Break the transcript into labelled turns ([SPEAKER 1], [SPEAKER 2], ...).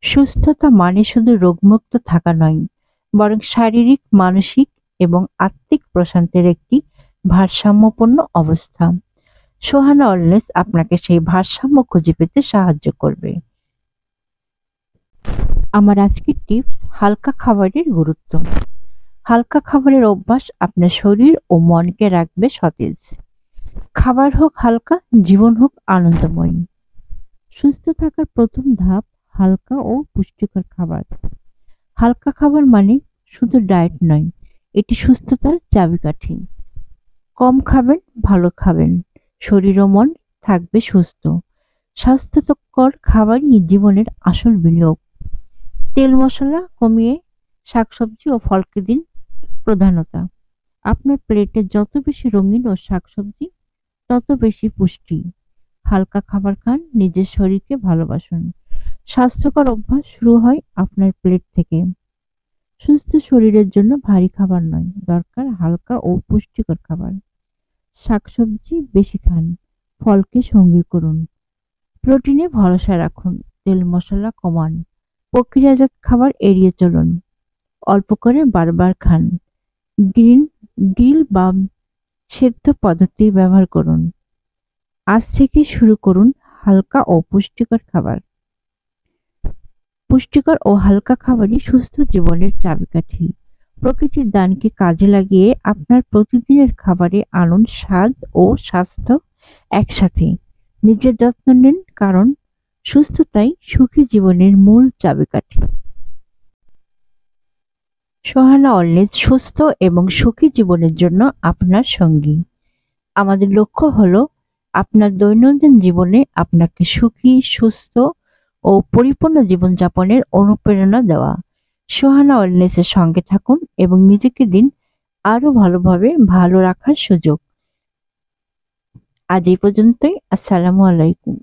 [SPEAKER 1] সুস্থতা মানে শুধু রোগমুক্ত থাকা নয়, বরং শারীরিক, মানসিক এবং আত্মিক প্রশান্তির একটি ভারসাম্যপূর্ণ অবস্থা। সোহানা ওয়েলনেস আপনাকে সেই ভারসাম্য খুঁজে পেতে সাহায্য করবে। আমার আজকের টিপস, হালকা খাবারের গুরুত্ব। হালকা খাবারের অভ্যাস আপনার শরীর ও মনকে রাখবে সতেজ। খাবার হোক হালকা, জীবন হোক আনন্দময়। সুস্থ থাকার প্রথম ধাপ, হালকা ও পুষ্টিকর খাবার। হালকা খাবার মানে শুধু ডায়েট নয়, এটি সুস্থতার চাবিকাঠি। কম খাবেন, ভালো খাবেন, শরীর ও মন থাকবে সুস্থ। স্বাস্থ্যকর খাবারই জীবনের আসল বিনিয়োগ। তেল মশলা কমিয়ে শাকসবজি ও ফলকে দিন প্রধানতা। আপনার প্লেটে যত বেশি রঙিন ও শাকসবজি, তত বেশি পুষ্টি। হালকা খাবার খান, নিজের শরীরকে ভালোবাসুন। স্বাস্থ্যকর অভ্যাস শুরু হয় আপনার প্লেট থেকে। সুস্থ শরীরের জন্য ভারী খাবার নয়, দরকার হালকা ও পুষ্টিকর খাবার। শাকসবজি বেশি খান, ফলকে সঙ্গী করুন। প্রোটিনে ভরসা রাখুন, তেল মশলা কমান। প্রক্রিয়াজাত খাবার এড়িয়ে চলুন। অল্প করে বারবার খান। গ্রিন গ্রিল বা সেদ্ধ পদ্ধতি ব্যবহার করুন। আজ থেকে শুরু করুন হালকা ও পুষ্টিকর খাবার। পুষ্টিকর ও হালকা খাবারই সুস্থ জীবনের চাবিকাঠি। প্রকৃতির দানকে কাজে লাগিয়ে আপনার প্রতিদিনের খাবারে আনুন স্বাদ ও স্বাস্থ্য একসাথে। নিজের যত্ন নিন, কারণ সুস্থতাই সুখী জীবনের মূল চাবিকাঠি। সোহানা অলওয়েজ সুস্থ এবং সুখী জীবনের জন্য আপনার সঙ্গী। আমাদের লক্ষ্য হলো আপনার দৈনন্দিন জীবনে আপনাকে সুখী, সুস্থ ও পরিপূর্ণ জীবনযাপনের অনুপ্রেরণা দেওয়া। সোহানা ওয়েলনেসের সঙ্গে থাকুন এবং নিজেকে দিন আরো ভালোভাবে ভালো রাখার সুযোগ। আজ এই পর্যন্তই। আসসালামু আলাইকুম।